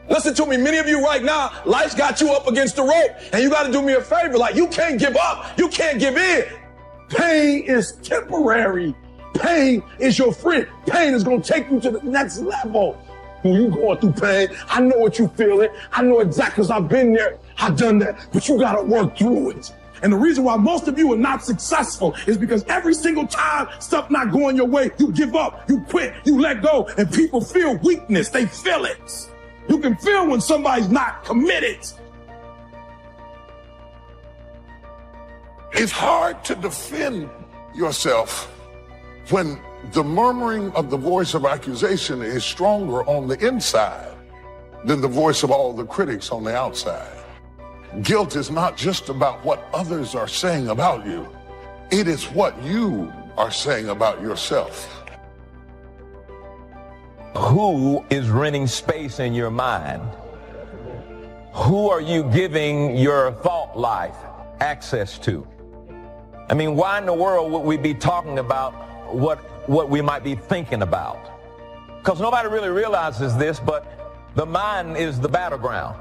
Listen to me, many of you right now, life's got you up against the rope, and you got to do me a favor. Like, you can't give up. You can't give in. Pain is temporary. Pain is your friend. Pain is going to take you to the next level. When you going through pain, I know what you feeling. I know exactly, because I've been there. I've done that. But you got to work through it. And the reason why most of you are not successful is because every single time stuff not going your way, you give up, you quit, you let go, and people feel weakness. They feel it. You can feel when somebody's not committed. It's hard to defend yourself when the murmuring of the voice of accusation is stronger on the inside than the voice of all the critics on the outside. Guilt is not just about what others are saying about you. It is what you are saying about yourself. Who is renting space in your mind? Who are you giving your thought life access to? I mean, why in the world would we be talking about what we might be thinking about? Because nobody really realizes this, but the mind is the battleground.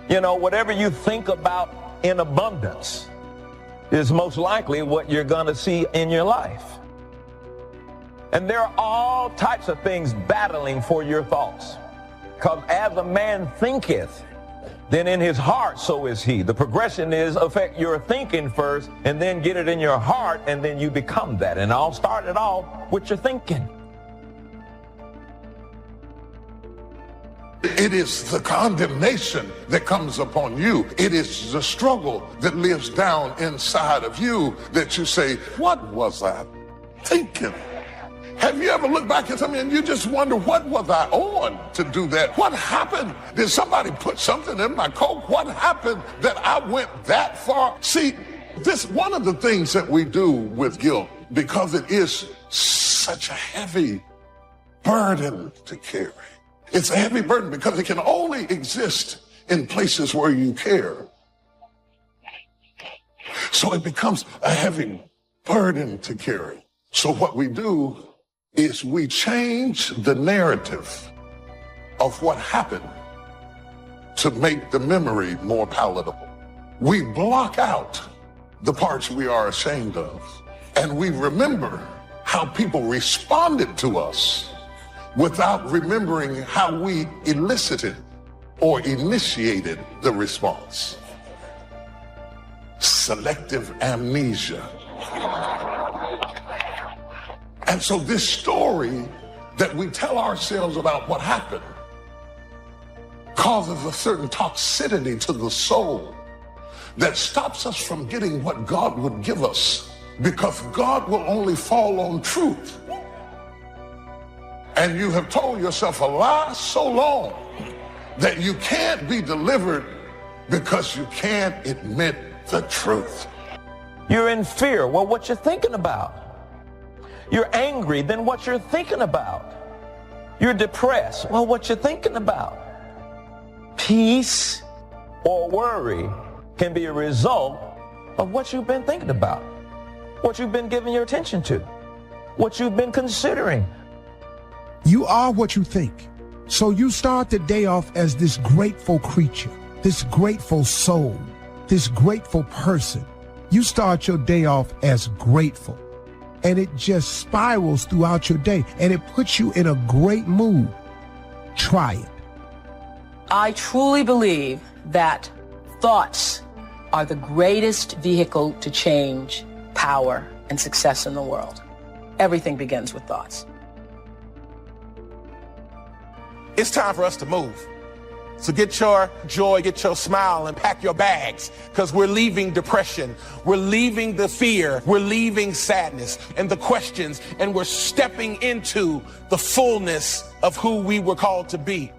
You know, whatever you think about in abundance is most likely what you're going to see in your life. And there are all types of things battling for your thoughts. Because as a man thinketh, then in his heart so is he. The progression is affect your thinking first, and then get it in your heart, and then you become that. And I'll start it off with your thinking. It is the condemnation that comes upon you. It is the struggle that lives down inside of you that you say, what was I thinking? Have you ever looked back at something and you just wonder, what was I on to do that? What happened? Did somebody put something in my coat? What happened that I went that far? See, this one of the things that we do with guilt, because it is such a heavy burden to carry. It's a heavy burden because it can only exist in places where you care. So it becomes a heavy burden to carry. So what we do is we change the narrative of what happened to make the memory more palatable. We block out the parts we are ashamed of, and we remember how people responded to us without remembering how we elicited or initiated the response. Selective amnesia. And so this story that we tell ourselves about what happened causes a certain toxicity to the soul that stops us from getting what God would give us, because God will only fall on truth. And you have told yourself a lie so long that you can't be delivered because you can't admit the truth. You're in fear. Well, what you're thinking about. You're angry, then what you're thinking about. You're depressed. Well, what you're thinking about. Peace or worry can be a result of what you've been thinking about, what you've been giving your attention to, what you've been considering. You are what you think. So you start the day off as this grateful creature, this grateful soul, this grateful person. You start your day off as grateful. And it just spirals throughout your day, and it puts you in a great mood. Try it. I truly believe that thoughts are the greatest vehicle to change, power, and success in the world. Everything begins with thoughts. It's time for us to move. So get your joy, get your smile, and pack your bags, because we're leaving depression, we're leaving the fear, we're leaving sadness and the questions, and we're stepping into the fullness of who we were called to be.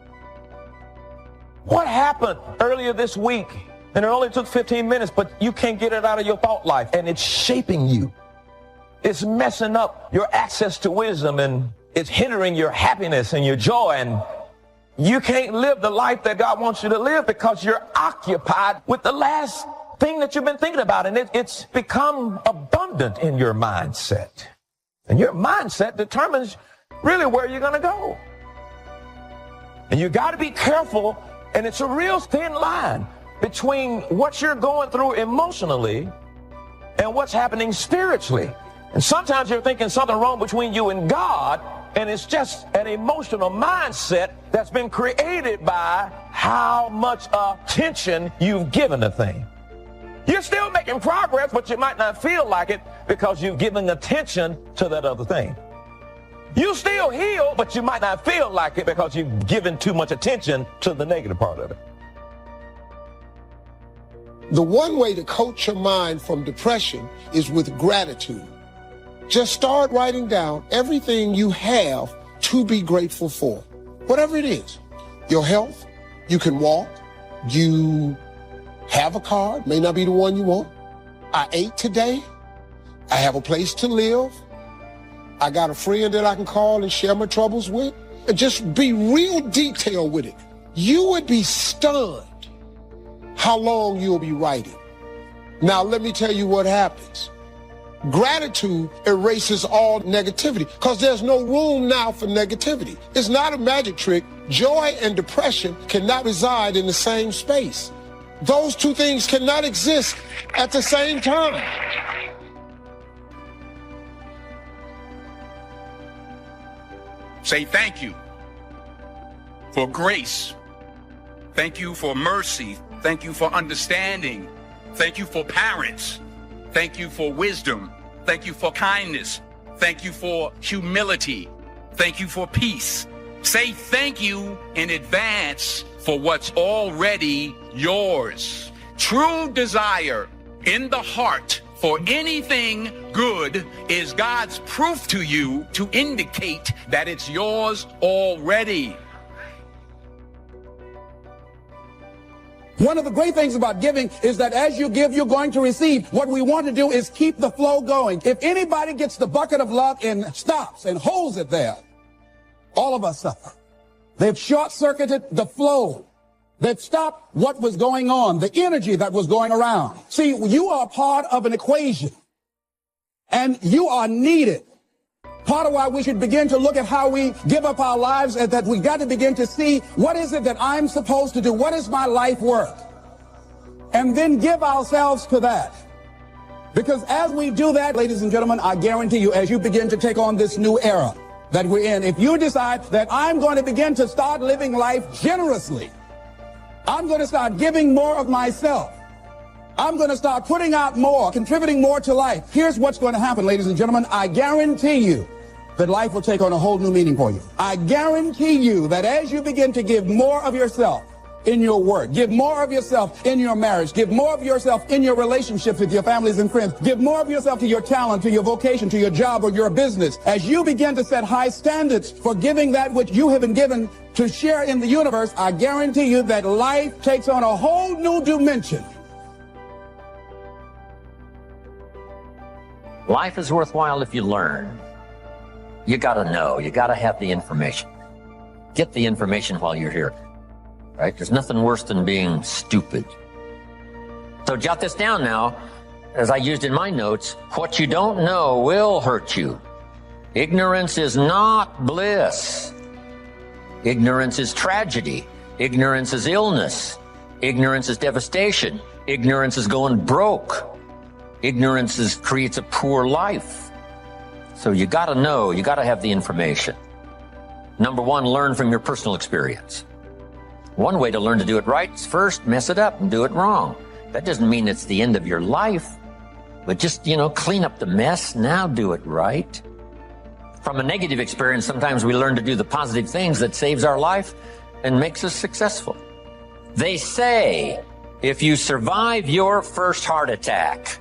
What happened earlier this week? And it only took 15 minutes, but you can't get it out of your thought life, and it's shaping you. It's messing up your access to wisdom, and it's hindering your happiness and your joy, and you can't live the life that God wants you to live because you're occupied with the last thing that you've been thinking about. And it's become abundant in your mindset. And your mindset determines really where you're going to go. And you got to be careful, and it's a real thin line between what you're going through emotionally and what's happening spiritually. And sometimes you're thinking something wrong between you and God, and it's just an emotional mindset that's been created by how much attention you've given a thing. You're still making progress, but you might not feel like it because you've given attention to that other thing. You still heal, but you might not feel like it because you've given too much attention to the negative part of it. The one way to coach your mind from depression is with gratitude. Just start writing down everything you have to be grateful for. Whatever it is. Your health, you can walk, you have a car, may not be the one you want. I ate today. I have a place to live. I got a friend that I can call and share my troubles with. And just be real detailed with it. You would be stunned how long you'll be writing. Now, let me tell you what happens. Gratitude erases all negativity because there's no room now for negativity. It's not a magic trick. Joy and depression cannot reside in the same space. Those two things cannot exist at the same time. Say thank you for grace. Thank you for mercy. Thank you for understanding. Thank you for parents. Thank you for wisdom. Thank you for kindness. Thank you for humility. Thank you for peace. Say thank you in advance for what's already yours. True desire in the heart for anything good is God's proof to you to indicate that it's yours already. One of the great things about giving is that as you give, you're going to receive. What we want to do is keep the flow going. If anybody gets the bucket of love and stops and holds it there, all of us suffer. They've short-circuited the flow. They've stopped what was going on, the energy that was going around. See, you are part of an equation, and you are needed. Part of why we should begin to look at how we give up our lives is that we got to begin to see what is it that I'm supposed to do? What is my life worth? And then give ourselves to that. Because as we do that, ladies and gentlemen, I guarantee you, as you begin to take on this new era that we're in, if you decide that I'm going to begin to start living life generously, I'm going to start giving more of myself, I'm going to start putting out more, contributing more to life. Here's what's going to happen, ladies and gentlemen. I guarantee you that life will take on a whole new meaning for you. I guarantee you that as you begin to give more of yourself in your work, give more of yourself in your marriage, give more of yourself in your relationships with your families and friends, give more of yourself to your talent, to your vocation, to your job or your business. As you begin to set high standards for giving that which you have been given to share in the universe, I guarantee you that life takes on a whole new dimension. Life is worthwhile if you learn. You got to know. You got to have the information. Get the information while you're here. Right? There's nothing worse than being stupid. So jot this down now, as I used in my notes. What you don't know will hurt you. Ignorance is not bliss. Ignorance is tragedy. Ignorance is illness. Ignorance is devastation. Ignorance is going broke. Ignorance creates a poor life. So you got to know, you got to have the information. Number one, learn from your personal experience. One way to learn to do it right is first mess it up and do it wrong. That doesn't mean it's the end of your life, but just, clean up the mess, now do it right. From a negative experience, sometimes we learn to do the positive things that saves our life and makes us successful. They say, if you survive your first heart attack,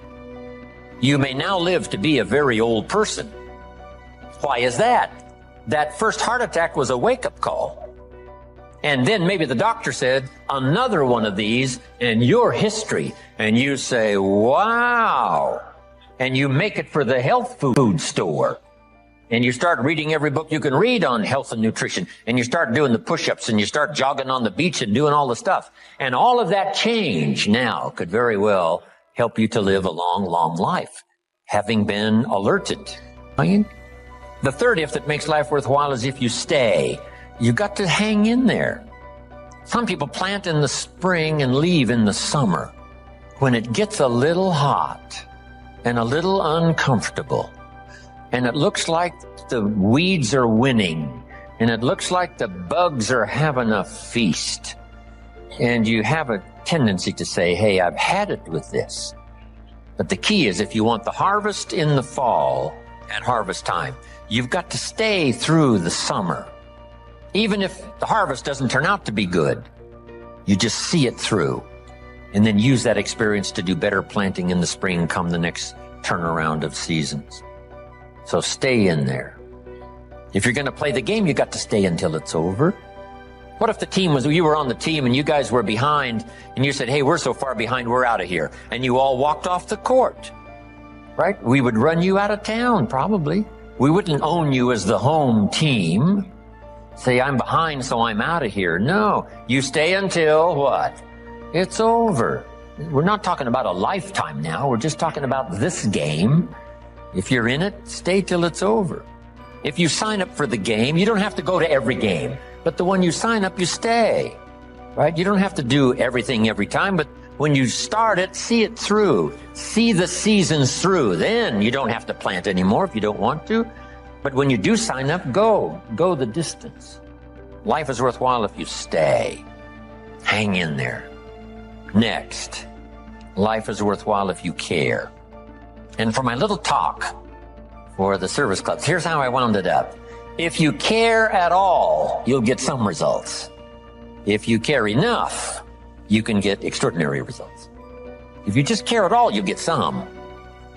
you may now live to be a very old person. Why is that? That first heart attack was a wake-up call. And then maybe the doctor said, another one of these and your history. And you say, wow. And you make it for the health food store. And you start reading every book you can read on health and nutrition. And you start doing the push-ups and you start jogging on the beach and doing all the stuff. And all of that change now could very well help you to live a long, long life, having been alerted. The third if that makes life worthwhile is if you stay. You got to hang in there. Some people plant in the spring and leave in the summer. When it gets a little hot and a little uncomfortable, and it looks like the weeds are winning, and it looks like the bugs are having a feast, and you have a tendency to say, hey, I've had it with this. But the key is, if you want the harvest in the fall at harvest time, you've got to stay through the summer. Even if the harvest doesn't turn out to be good, you just see it through and then use that experience to do better planting in the spring come the next turnaround of seasons. So stay in there. If you're going to play the game, you got to stay until it's over. What if you were on the team and you guys were behind and you said, hey, we're so far behind, we're out of here. And you all walked off the court, right? We would run you out of town, probably. We wouldn't own you as the home team. Say, I'm behind, so I'm out of here. No, you stay until what? It's over. We're not talking about a lifetime now. We're just talking about this game. If you're in it, stay till it's over. If you sign up for the game, you don't have to go to every game. But the one you sign up, you stay, right? You don't have to do everything every time, but when you start it, see it through. See the seasons through. Then you don't have to plant anymore if you don't want to. But when you do sign up, go the distance. Life is worthwhile if you stay. Hang in there. Next, life is worthwhile if you care. And for my little talk for the service clubs, here's how I wound it up. If you care at all, you'll get some results. If you care enough, you can get extraordinary results. If you just care at all, you get some.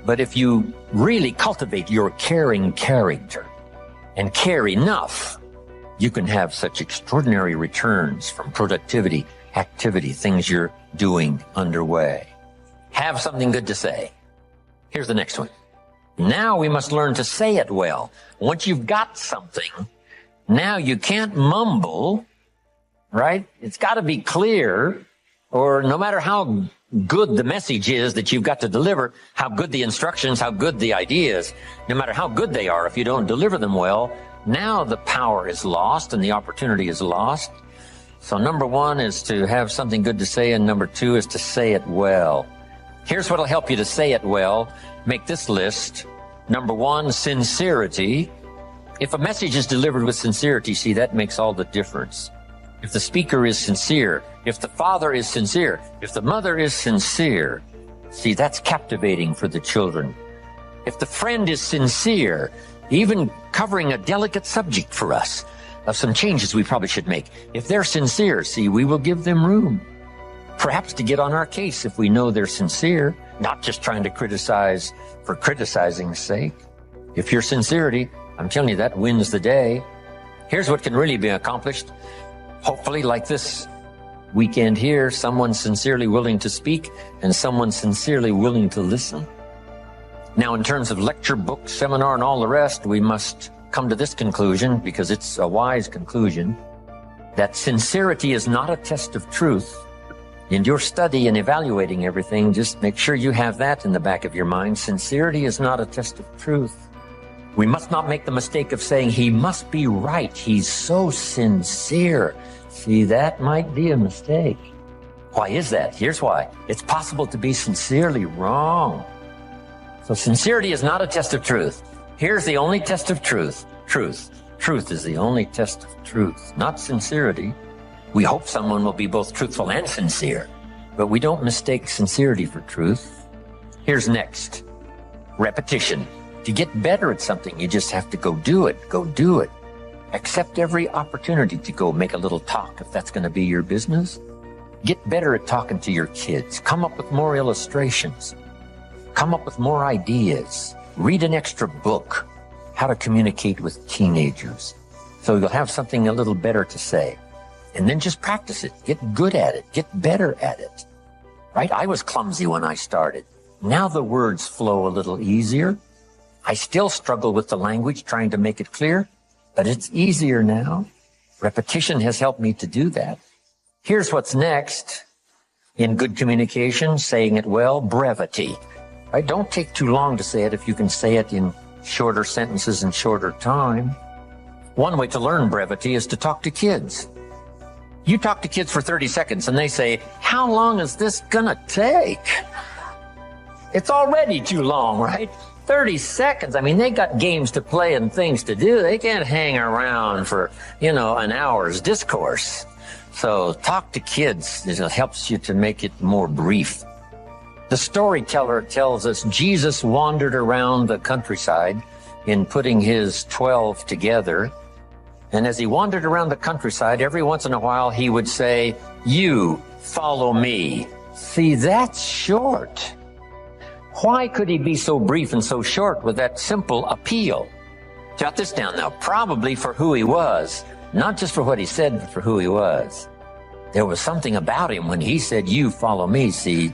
But if you really cultivate your caring character and care enough, you can have such extraordinary returns from productivity, activity, things you're doing underway. Have something good to say. Here's the next one. Now we must learn to say it well. Once you've got something, now you can't mumble, right? It's got to be clear, or no matter how good the message is that you've got to deliver, how good the instructions, how good the ideas, no matter how good they are, if you don't deliver them well, now the power is lost and the opportunity is lost. So number one is to have something good to say, and number two is to say it well. Here's what'll help you to say it well. Make this list. Number one, sincerity. If a message is delivered with sincerity, see, that makes all the difference. If the speaker is sincere, if the father is sincere, if the mother is sincere, see, that's captivating for the children. If the friend is sincere, even covering a delicate subject for us, of some changes we probably should make, if they're sincere, see, we will give them room. Perhaps to get on our case if we know they're sincere, not just trying to criticize for criticizing's sake. If your sincerity, I'm telling you, that wins the day. Here's what can really be accomplished. Hopefully, like this weekend here, someone sincerely willing to speak and someone sincerely willing to listen. Now, in terms of lecture, book, seminar, and all the rest, we must come to this conclusion, because it's a wise conclusion, that sincerity is not a test of truth. In your study and evaluating everything, just make sure you have that in the back of your mind. Sincerity is not a test of truth. We must not make the mistake of saying, he must be right. He's so sincere. See, that might be a mistake. Why is that? Here's why. It's possible to be sincerely wrong. So sincerity is not a test of truth. Here's the only test of truth. Truth. Truth is the only test of truth, not sincerity. We hope someone will be both truthful and sincere, but we don't mistake sincerity for truth. Here's next. Repetition. To get better at something, you just have to go do it. Go do it. Accept every opportunity to go make a little talk if that's going to be your business. Get better at talking to your kids. Come up with more illustrations. Come up with more ideas. Read an extra book. How to communicate with teenagers. So you'll have something a little better to say. And then just practice it. Get good at it. Get better at it. Right? I was clumsy when I started. Now the words flow a little easier. I still struggle with the language, trying to make it clear, but it's easier now. Repetition has helped me to do that. Here's what's next. In good communication, saying it well, brevity. Right? Don't take too long to say it if you can say it in shorter sentences and shorter time. One way to learn brevity is to talk to kids. You talk to kids for 30 seconds and they say, how long is this gonna take? It's already too long, right? 30 seconds. I mean, they got games to play and things to do. They can't hang around for, an hour's discourse. So talk to kids. It helps you to make it more brief. The storyteller tells us Jesus wandered around the countryside in putting his 12 together. And as he wandered around the countryside, every once in a while he would say, you follow me. See, that's short. Why could he be so brief and so short with that simple appeal? Jot this down now. Probably for who he was, not just for what he said, but for who he was. There was something about him when he said, you follow me. See,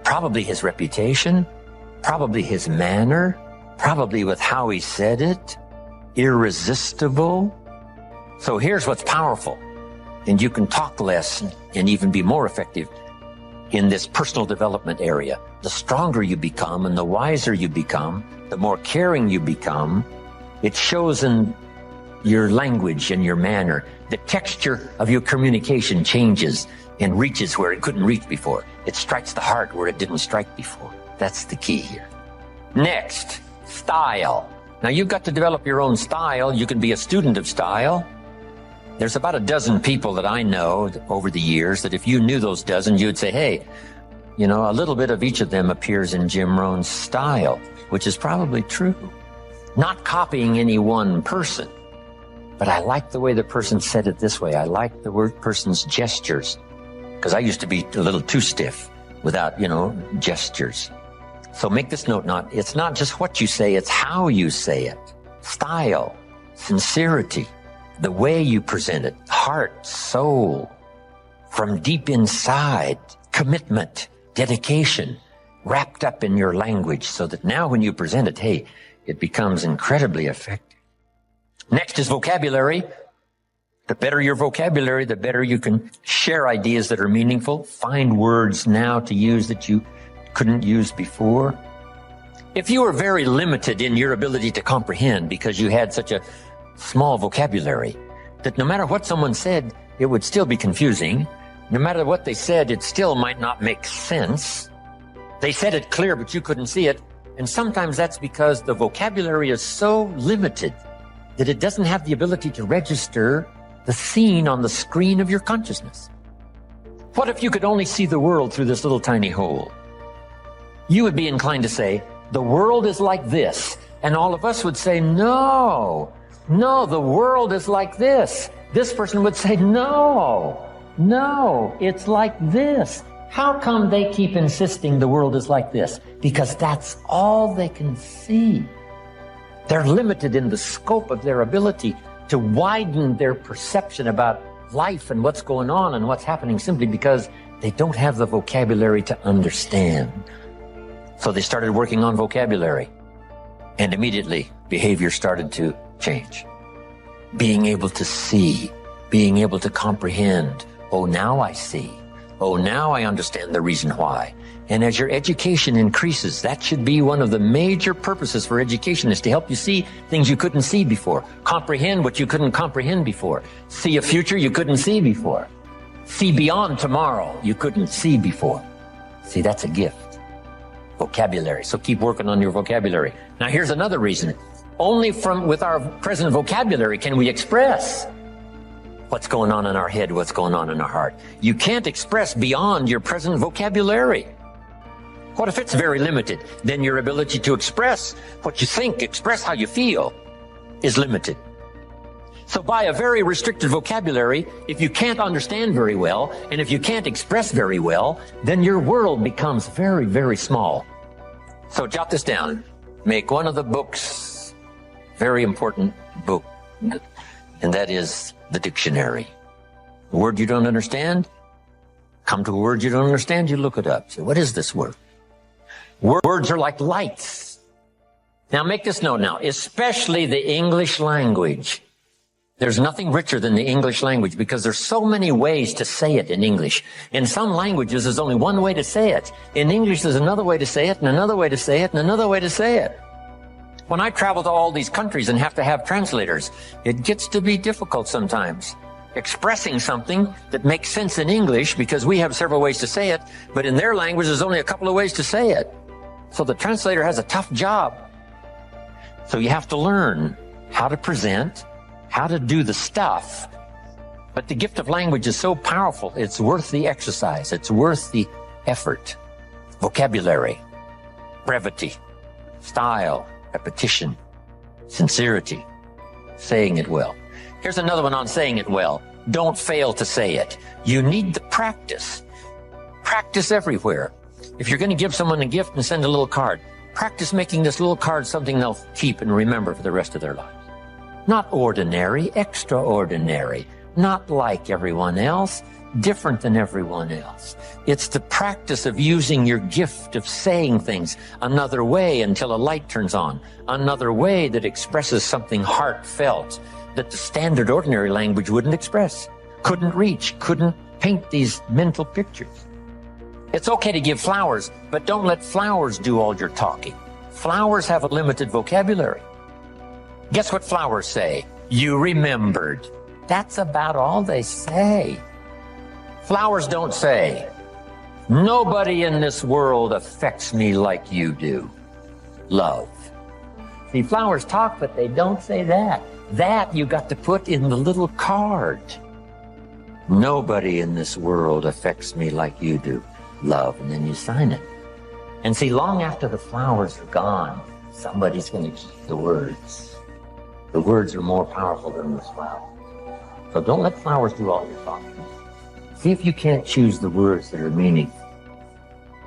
probably his reputation, probably his manner, probably with how he said it, irresistible. So here's what's powerful. And you can talk less and even be more effective in this personal development area. The stronger you become and the wiser you become, the more caring you become, it shows in your language and your manner. The texture of your communication changes and reaches where it couldn't reach before. It strikes the heart where it didn't strike before. That's the key here. Next, style. Now you've got to develop your own style. You can be a student of style. There's about a dozen people that I know over the years that if you knew those dozen, you'd say, hey, a little bit of each of them appears in Jim Rohn's style, which is probably true. Not copying any one person, but I like the way the person said it this way. I like the person's gestures, because I used to be a little too stiff without, gestures. So make this note, it's not just what you say, it's how you say it. Style, sincerity, the way you present it, heart, soul, from deep inside, commitment, dedication, wrapped up in your language so that now when you present it, hey, it becomes incredibly effective. Next is vocabulary. The better your vocabulary, the better you can share ideas that are meaningful, find words now to use that you couldn't use before. If you were very limited in your ability to comprehend because you had such a small vocabulary, that no matter what someone said, it would still be confusing. No matter what they said, it still might not make sense. They said it clear, but you couldn't see it. And sometimes that's because the vocabulary is so limited that it doesn't have the ability to register the scene on the screen of your consciousness. What if you could only see the world through this little tiny hole? You would be inclined to say, the world is like this. And all of us would say, no, the world is like this. This person would say, no, it's like this. How come they keep insisting the world is like this? Because that's all they can see. They're limited in the scope of their ability to widen their perception about life and what's going on and what's happening simply because they don't have the vocabulary to understand. So they started working on vocabulary, and immediately behavior started to change. Being able to see, being able to comprehend. Oh, now I see. Oh, now I understand the reason why. And as your education increases, that should be one of the major purposes for education, is to help you see things you couldn't see before. Comprehend what you couldn't comprehend before. See a future you couldn't see before. See beyond tomorrow you couldn't see before. See, that's a gift. Vocabulary. So keep working on your vocabulary. Now here's another reason. Only with our present vocabulary can we express what's going on in our head, what's going on in our heart. You can't express beyond your present vocabulary. What if it's very limited? Then your ability to express what you think, express how you feel, is limited. So by a very restricted vocabulary, if you can't understand very well, and if you can't express very well, then your world becomes very, very small. So jot this down. Make one of the books, very important book, and that is the dictionary. A word you don't understand, come to a word you don't understand, you look it up. Say, what is this word? Words are like lights. Now make this note now, especially the English language. There's nothing richer than the English language because there's so many ways to say it in English. In some languages, there's only one way to say it. In English, there's another way to say it, and another way to say it, and another way to say it. When I travel to all these countries and have to have translators, it gets to be difficult sometimes. Expressing something that makes sense in English, because we have several ways to say it, but in their language there's only a couple of ways to say it. So the translator has a tough job. So you have to learn how to present, how to do the stuff. But the gift of language is so powerful, it's worth the exercise. It's worth the effort. Vocabulary, brevity, style, repetition, sincerity, saying it well. Here's another one on saying it well. Don't fail to say it. You need the practice. Practice everywhere. If you're going to give someone a gift and send a little card, practice making this little card something they'll keep and remember for the rest of their lives. Not ordinary, extraordinary. Not like everyone else, different than everyone else. It's the practice of using your gift of saying things another way until a light turns on, another way that expresses something heartfelt that the standard ordinary language wouldn't express, couldn't reach, couldn't paint these mental pictures. It's okay to give flowers, but don't let flowers do all your talking. Flowers have a limited vocabulary. Guess what flowers say? You remembered. That's about all they say. Flowers don't say, nobody in this world affects me like you do. Love. See, flowers talk, but they don't say that. That you got to put in the little card. Nobody in this world affects me like you do. Love, and then you sign it. And see, long after the flowers are gone, somebody's going to keep the words. The words are more powerful than the flowers. So don't let flowers do all your talking. See if you can't choose the words that are meaningful,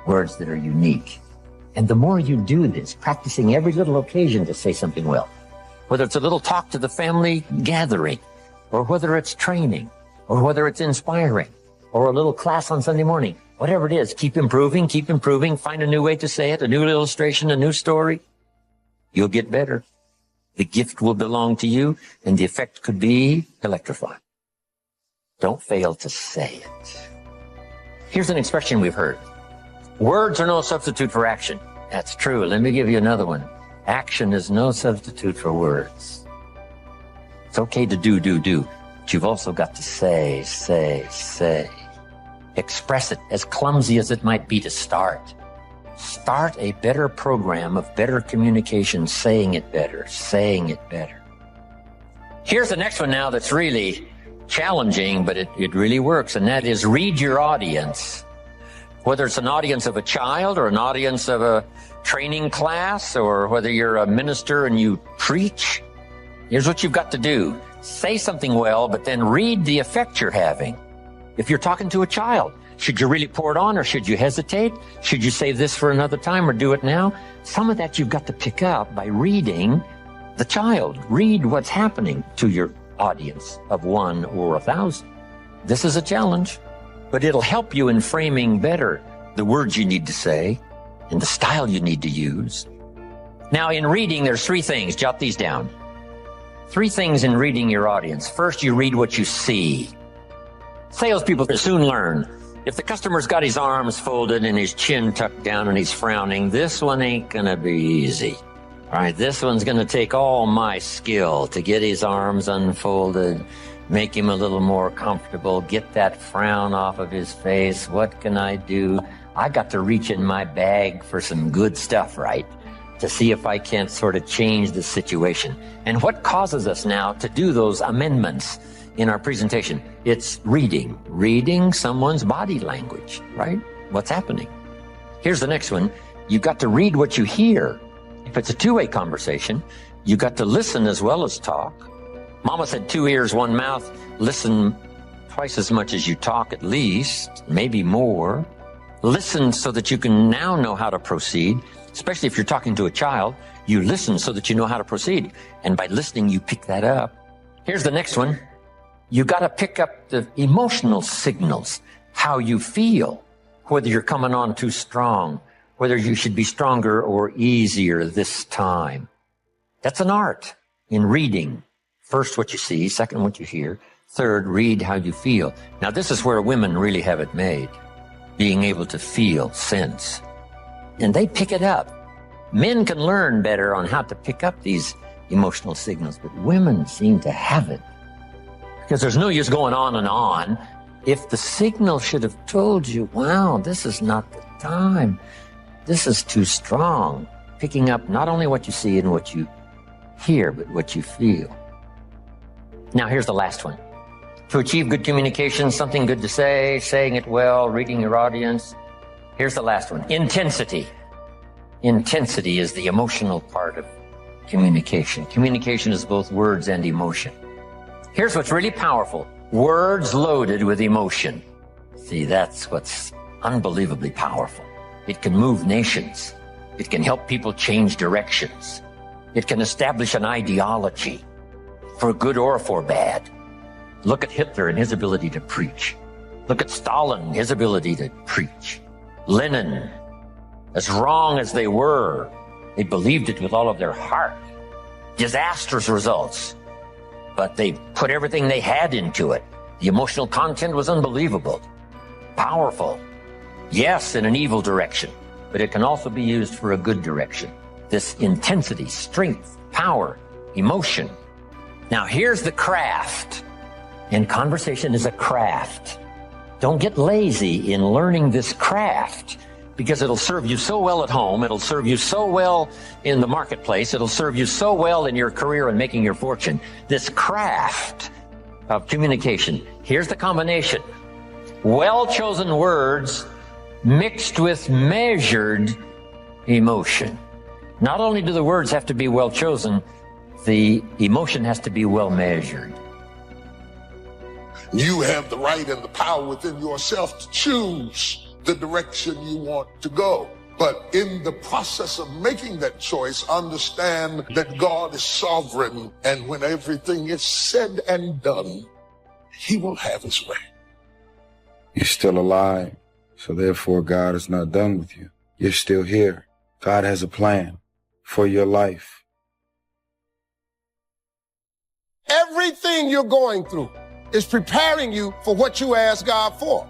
words that are unique. And the more you do this, practicing every little occasion to say something well, whether it's a little talk to the family gathering, or whether it's training, or whether it's inspiring, or a little class on Sunday morning, whatever it is, keep improving, find a new way to say it, a new illustration, a new story. You'll get better. The gift will belong to you, and the effect could be electrifying. Don't fail to say it. Here's an expression we've heard. Words are no substitute for action. That's true. Let me give you another one. Action is no substitute for words. It's okay to do, but you've also got to say. Express it, as clumsy as it might be to start. Start a better program of better communication, saying it better. Here's the next one now that's really challenging, but it really works, and that is read your audience. Whether it's an audience of a child or an audience of a training class, or whether you're a minister and you preach, here's what you've got to do. Say something well, but then read the effect you're having. If you're talking to a child, should you really pour it on, or should you hesitate? Should you save this for another time or do it now? Some of that you've got to pick up by reading the child. Read what's happening to your audience of 1 or 1,000. This is a challenge, but it'll help you in framing better the words you need to say and the style you need to use. Now, in reading, there's 3 things. Jot these down. 3 things in reading your audience. First, you read what you see. Salespeople soon learn. If the customer's got his arms folded and his chin tucked down and he's frowning, this one ain't gonna be easy. All right, this one's gonna take all my skill to get his arms unfolded, make him a little more comfortable, get that frown off of his face. What can I do? I got to reach in my bag for some good stuff, right? To see if I can't sort of change the situation. And what causes us now to do those amendments in our presentation? It's reading someone's body language, right? What's happening? Here's the next one. You've got to read what you hear. If it's a two-way conversation, you got to listen as well as talk. Mama said 2 ears, 1 mouth. Listen twice as much as you talk, at least, maybe more. Listen so that you can now know how to proceed, especially if you're talking to a child. You listen so that you know how to proceed. And by listening, you pick that up. Here's the next one. You got to pick up the emotional signals, how you feel, whether you're coming on too strong, whether you should be stronger or easier this time. That's an art in reading. First, what you see. Second, what you hear. Third, read how you feel. Now, this is where women really have it made, being able to feel, sense. And they pick it up. Men can learn better on how to pick up these emotional signals, but women seem to have it. Because there's no use going on and on. If the signal should have told you, wow, this is not the time, this is too strong, picking up not only what you see and what you hear, but what you feel. Now, here's the last one. To achieve good communication, something good to say, saying it well, reading your audience. Here's the last one. Intensity. Intensity is the emotional part of communication. Communication is both words and emotion. Here's what's really powerful. Words loaded with emotion. See, that's what's unbelievably powerful. It can move nations. It can help people change directions. It can establish an ideology, for good or for bad. Look at Hitler and his ability to preach. Look at Stalin, his ability to preach. Lenin, as wrong as they were, they believed it with all of their heart. Disastrous results, but they put everything they had into it. The emotional content was unbelievable, powerful. Yes, in an evil direction, but it can also be used for a good direction. This intensity, strength, power, emotion. Now here's the craft. And conversation is a craft. Don't get lazy in learning this craft, because it'll serve you so well at home. It'll serve you so well in the marketplace. It'll serve you so well in your career and making your fortune. This craft of communication. Here's the combination. Well-chosen words mixed with measured emotion. Not only do the words have to be well-chosen, the emotion has to be well-measured. You have the right and the power within yourself to choose the direction you want to go. But in the process of making that choice, understand that God is sovereign, and when everything is said and done, he will have his way. You're still alive, so therefore God is not done with you. You're still here. God has a plan for your life. Everything you're going through is preparing you for what you ask God for.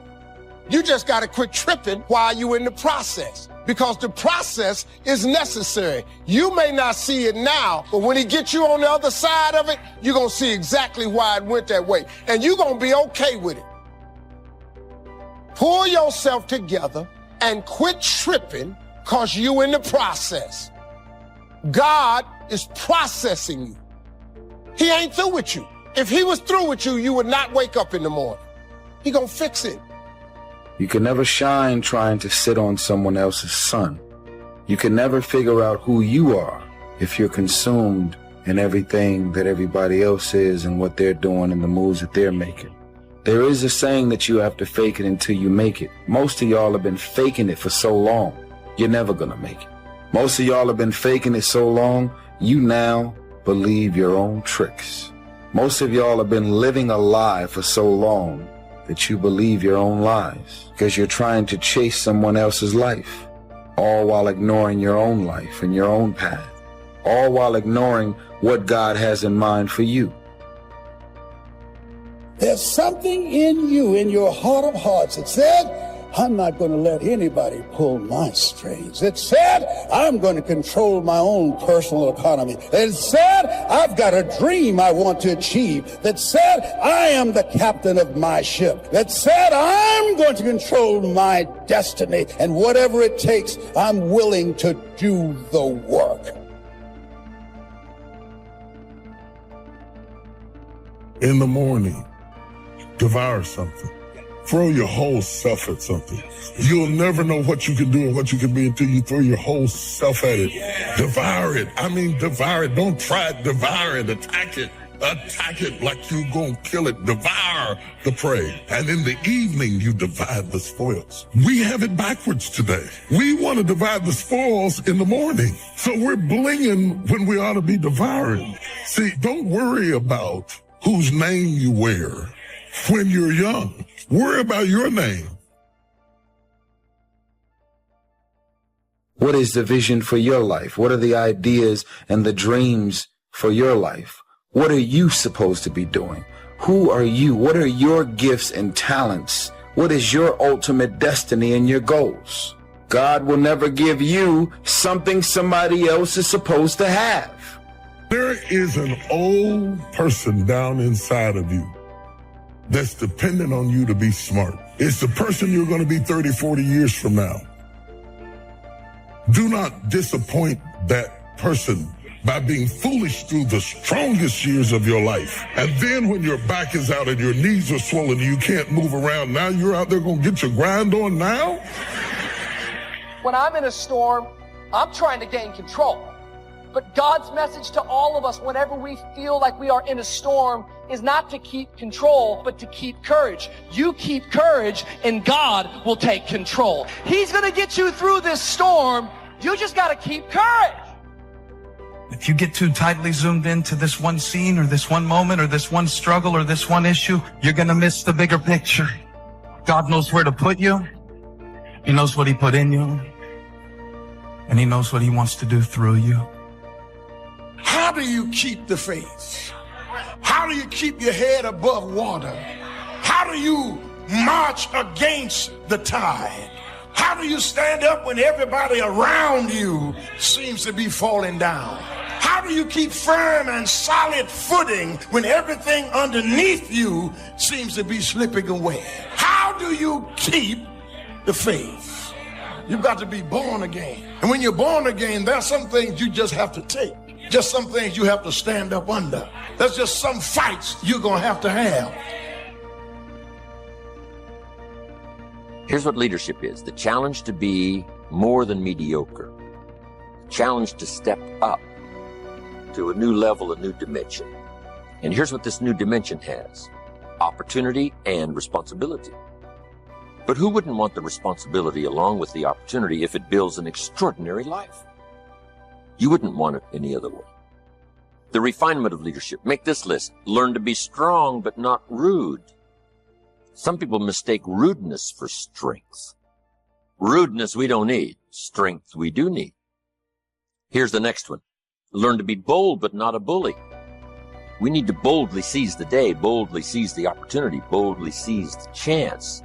You just got to quit tripping while you're in the process, because the process is necessary. You may not see it now, but when he gets you on the other side of it, you're going to see exactly why it went that way, and you're going to be okay with it. Pull yourself together and quit tripping, because you're in the process. God is processing you. He ain't through with you. If he was through with you, you would not wake up in the morning. He gonna fix it. You can never shine trying to sit on someone else's sun. You can never figure out who you are if you're consumed in everything that everybody else is and what they're doing and the moves that they're making. There is a saying that you have to fake it until you make it. Most of y'all have been faking it for so long, you're never gonna make it. Most of y'all have been faking it so long, you now believe your own tricks. Most of y'all have been living a lie for so long that you believe your own lies, because you're trying to chase someone else's life, all while ignoring your own life and your own path, all while ignoring what God has in mind for you. There's something in you, in your heart of hearts, that said, I'm not going to let anybody pull my strings. It said, I'm going to control my own personal economy. It said, I've got a dream I want to achieve. That said, I am the captain of my ship. That said, I'm going to control my destiny. And whatever it takes, I'm willing to do the work. In the morning, devour something. Throw your whole self at something. You'll never know what you can do and what you can be until you throw your whole self at it. Devour it. I mean, devour it. Don't try it. Devour it. Attack it. Attack it like you're going to kill it. Devour the prey. And in the evening, you divide the spoils. We have it backwards today. We want to divide the spoils in the morning. So we're blinging when we ought to be devouring. See, don't worry about whose name you wear when you're young. Worry about your name. What is the vision for your life? What are the ideas and the dreams for your life? What are you supposed to be doing? Who are you? What are your gifts and talents? What is your ultimate destiny and your goals? God will never give you something somebody else is supposed to have. There is an old person down inside of you that's dependent on you to be smart. It's the person you're going to be 30, 40 years from now. Do not disappoint that person by being foolish through the strongest years of your life. And then when your back is out and your knees are swollen and you can't move around, now you're out there going to get your grind on now? When I'm in a storm, I'm trying to gain control. But God's message to all of us whenever we feel like we are in a storm is not to keep control, but to keep courage. You keep courage and God will take control. He's going to get you through this storm. You just got to keep courage. If you get too tightly zoomed into this one scene or this one moment or this one struggle or this one issue, you're going to miss the bigger picture. God knows where to put you. He knows what he put in you. And he knows what he wants to do through you. How do you keep the faith? How do you keep your head above water? How do you march against the tide? How do you stand up when everybody around you seems to be falling down? How do you keep firm and solid footing when everything underneath you seems to be slipping away? How do you keep the faith? You've got to be born again. And when you're born again, there are some things you just have to take. Just some things you have to stand up under. There's just some fights you're going to have. Here's what leadership is. The challenge to be more than mediocre. The challenge to step up to a new level, a new dimension. And here's what this new dimension has. Opportunity and responsibility. But who wouldn't want the responsibility along with the opportunity if it builds an extraordinary life? You wouldn't want it any other way. The refinement of leadership. Make this list. Learn to be strong, but not rude. Some people mistake rudeness for strength. Rudeness we don't need. Strength we do need. Here's the next one. Learn to be bold, but not a bully. We need to boldly seize the day, boldly seize the opportunity, boldly seize the chance.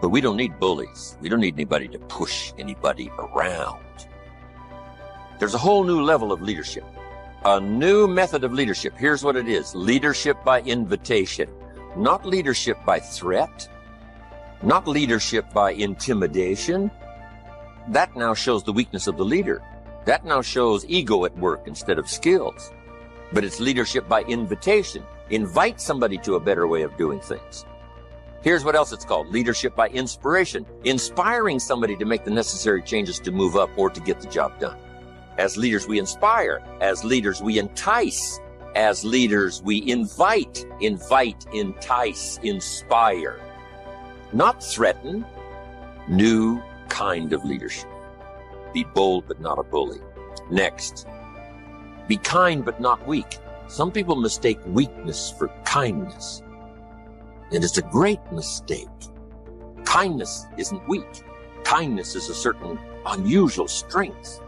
But we don't need bullies. We don't need anybody to push anybody around. There's a whole new level of leadership. A new method of leadership. Here's what it is. Leadership by invitation. Not leadership by threat. Not leadership by intimidation. That now shows the weakness of the leader. That now shows ego at work instead of skills. But it's leadership by invitation. Invite somebody to a better way of doing things. Here's what else it's called. Leadership by inspiration. Inspiring somebody to make the necessary changes to move up or to get the job done. As leaders, we inspire. As leaders, we entice. As leaders, we invite, entice, inspire. Not threaten. New kind of leadership. Be bold, but not a bully. Next, be kind, but not weak. Some people mistake weakness for kindness. And it's a great mistake. Kindness isn't weak. Kindness is a certain unusual strength.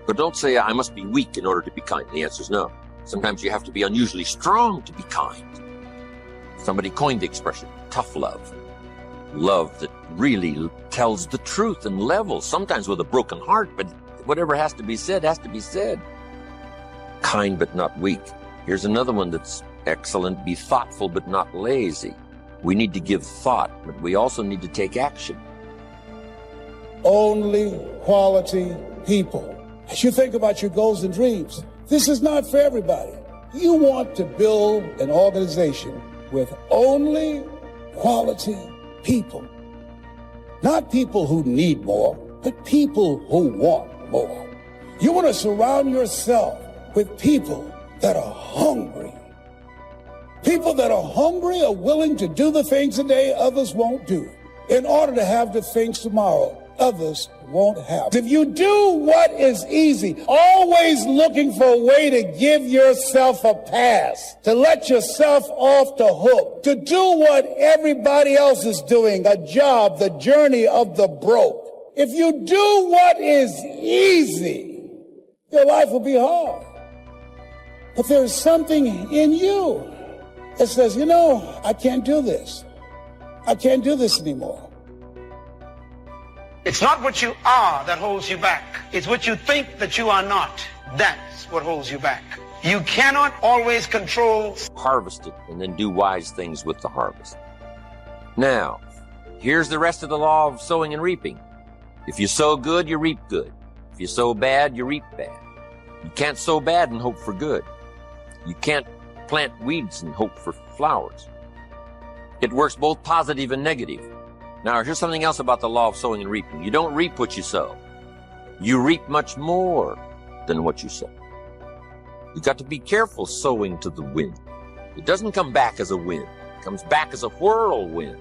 But don't say, I must be weak in order to be kind. The answer is no. Sometimes you have to be unusually strong to be kind. Somebody coined the expression, tough love. Love that really tells the truth and levels, sometimes with a broken heart, but whatever has to be said, has to be said. Kind but not weak. Here's another one that's excellent. Be thoughtful but not lazy. We need to give thought, but we also need to take action. Only quality people. As you think about your goals and dreams, this is not for everybody. You want to build an organization with only quality people. Not people who need more, but people who want more. You want to surround yourself with people that are hungry. People that are hungry are willing to do the things today others won't do in order to have the things tomorrow others won't have. If you do what is easy, always looking for a way to give yourself a pass, to let yourself off the hook, to do what everybody else is doing, a job, the journey of the broke. If you do what is easy, your life will be hard. But there is something in you that says, you know, I can't do this. I can't do this anymore. It's not what you are that holds you back. It's what you think that you are not. That's what holds you back. You cannot always control. Harvest it and then do wise things with the harvest. Now, here's the rest of the law of sowing and reaping. If you sow good, you reap good. If you sow bad, you reap bad. You can't sow bad and hope for good. You can't plant weeds and hope for flowers. It works both positive and negative. Now, here's something else about the law of sowing and reaping. You don't reap what you sow. You reap much more than what you sow. You've got to be careful sowing to the wind. It doesn't come back as a wind. It comes back as a whirlwind.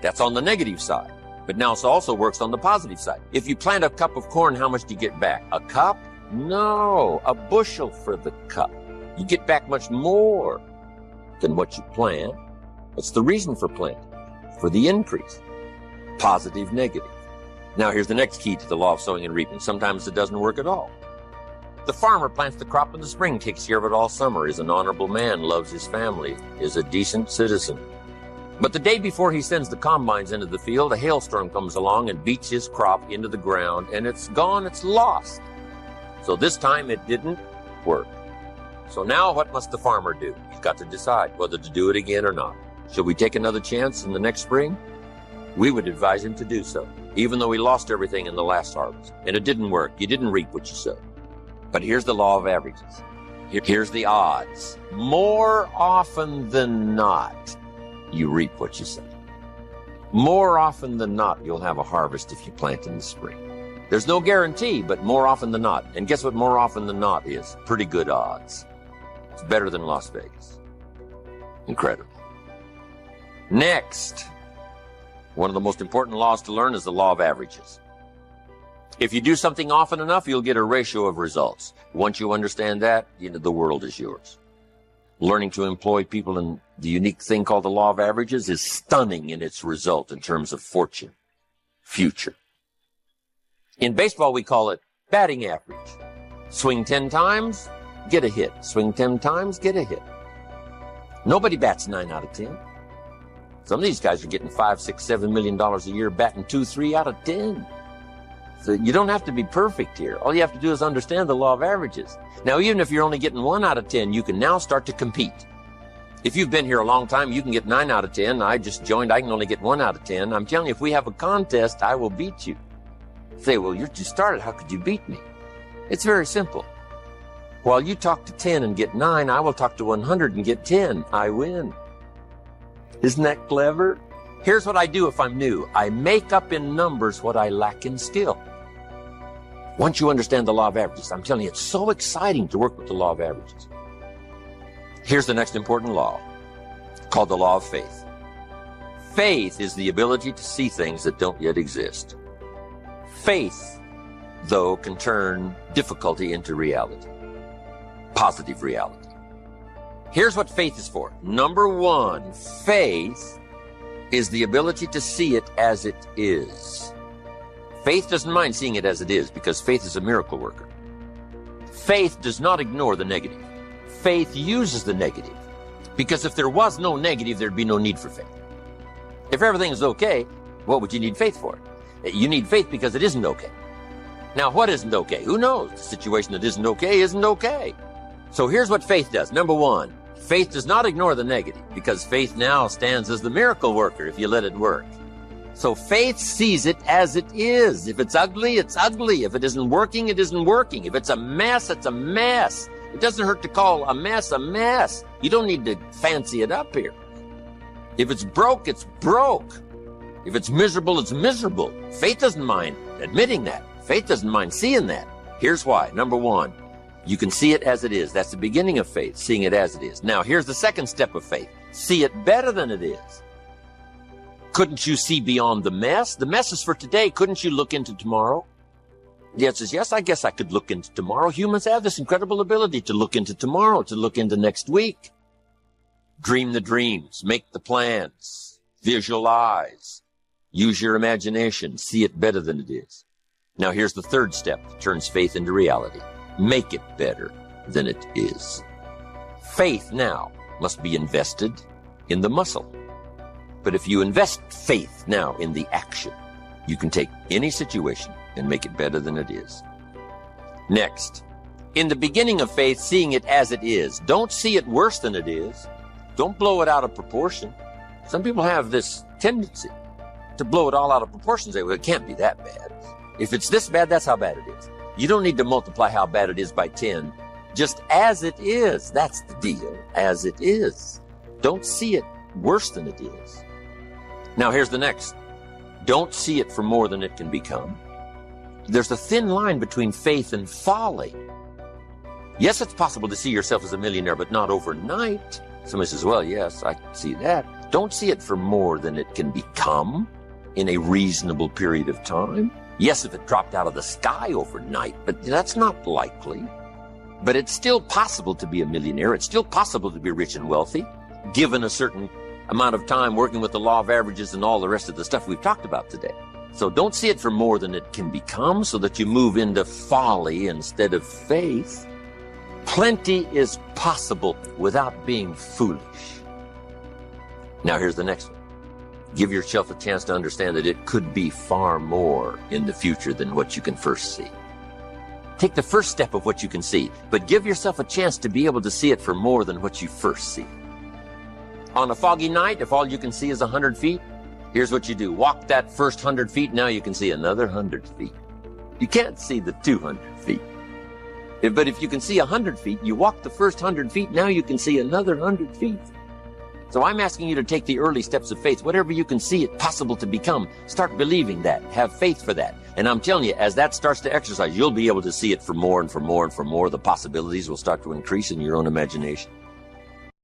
That's on the negative side. But now it also works on the positive side. If you plant a cup of corn, how much do you get back? A cup? No, a bushel for the cup. You get back much more than what you plant. What's the reason for planting? For the increase. Positive, negative. Now here's the next key to the law of sowing and reaping. Sometimes it doesn't work at all. The farmer plants the crop in the spring, takes care of it all summer, is an honorable man, loves his family, is a decent citizen. But the day before he sends the combines into the field, a hailstorm comes along and beats his crop into the ground, and it's gone, it's lost. So this time it didn't work. So now what must the farmer do? He's got to decide whether to do it again or not. Should we take another chance in the next spring? We would advise him to do so, even though he lost everything in the last harvest. And it didn't work. You didn't reap what you sowed. But here's the law of averages. Here's the odds. More often than not, you reap what you sow. More often than not, you'll have a harvest if you plant in the spring. There's no guarantee, but more often than not. And guess what more often than not is? Pretty good odds. It's better than Las Vegas. Incredible. Next, one of the most important laws to learn is the law of averages. If you do something often enough, you'll get a ratio of results. Once you understand that, the world is yours. Learning to employ people in the unique thing called the law of averages is stunning in its result in terms of fortune, future. In baseball, we call it batting average. Swing 10 times, get a hit. Swing 10 times, get a hit. Nobody bats 9 out of 10. Some of these guys are getting $5, $6, $7 million a year, batting 2, 3 out of 10. So you don't have to be perfect here. All you have to do is understand the law of averages. Now, even if you're only getting 1 out of 10, you can now start to compete. If you've been here a long time, you can get 9 out of 10. I just joined, I can only get 1 out of 10. I'm telling you, if we have a contest, I will beat you. Say, well, you just started, how could you beat me? It's very simple. While you talk to 10 and get 9, I will talk to 100 and get 10. I win. Isn't that clever? Here's what I do if I'm new. I make up in numbers what I lack in skill. Once you understand the law of averages, I'm telling you, it's so exciting to work with the law of averages. Here's the next important law, called the law of faith. Faith is the ability to see things that don't yet exist. Faith, though, can turn difficulty into reality, positive reality. Here's what faith is for. Number 1, faith is the ability to see it as it is. Faith doesn't mind seeing it as it is because faith is a miracle worker. Faith does not ignore the negative. Faith uses the negative because if there was no negative, there'd be no need for faith. If everything is okay, what would you need faith for? You need faith because it isn't okay. Now, what isn't okay? Who knows? The situation that isn't okay. So here's what faith does. Number 1, faith does not ignore the negative because faith now stands as the miracle worker if you let it work. So faith sees it as it is. If it's ugly, it's ugly. If it isn't working, it isn't working. If it's a mess, it's a mess. It doesn't hurt to call a mess a mess. You don't need to fancy it up here. If it's broke, it's broke. If it's miserable, it's miserable. Faith doesn't mind admitting that. Faith doesn't mind seeing that. Here's why. Number 1, you can see it as it is. That's the beginning of faith, seeing it as it is. Now, here's the second step of faith. See it better than it is. Couldn't you see beyond the mess? The mess is for today. Couldn't you look into tomorrow? The answer is yes, I guess I could look into tomorrow. Humans have this incredible ability to look into tomorrow, to look into next week. Dream the dreams, make the plans, visualize, use your imagination, see it better than it is. Now here's the third step that turns faith into reality. Make it better than it is. Faith now must be invested in the muscle. But if you invest faith now in the action, You can take any situation and make it better than it is. Next, in the beginning of faith, seeing it as it is. Don't see it worse than it is. Don't blow it out of proportion. Some people have this tendency to blow it all out of proportion and say, well, it can't be that bad. If it's this bad, that's how bad it is. You don't need to multiply how bad it is by 10. Just as it is. That's the deal. As it is. Don't see it worse than it is. Now here's the next. Don't see it for more than it can become. There's a thin line between faith and folly. Yes, it's possible to see yourself as a millionaire, but not overnight. Somebody says, well, yes, I see that. Don't see it for more than it can become in a reasonable period of time. Yes, if it dropped out of the sky overnight, but that's not likely. But it's still possible to be a millionaire. It's still possible to be rich and wealthy, given a certain amount of time working with the law of averages and all the rest of the stuff we've talked about today. So don't see it for more than it can become so that you move into folly instead of faith. Plenty is possible without being foolish. Now here's the next one. Give yourself a chance to understand that it could be far more in the future than what you can first see. Take the first step of what you can see, but give yourself a chance to be able to see it for more than what you first see. On a foggy night, if all you can see is 100 feet, here's what you do. Walk that first 100 feet, now you can see another 100 feet. You can't see the 200 feet. But if you can see 100 feet, you walk the first 100 feet, now you can see another 100 feet. So I'm asking you to take the early steps of faith. Whatever you can see it possible to become, start believing that. Have faith for that. And I'm telling you, as that starts to exercise, you'll be able to see it for more and for more and for more. The possibilities will start to increase in your own imagination.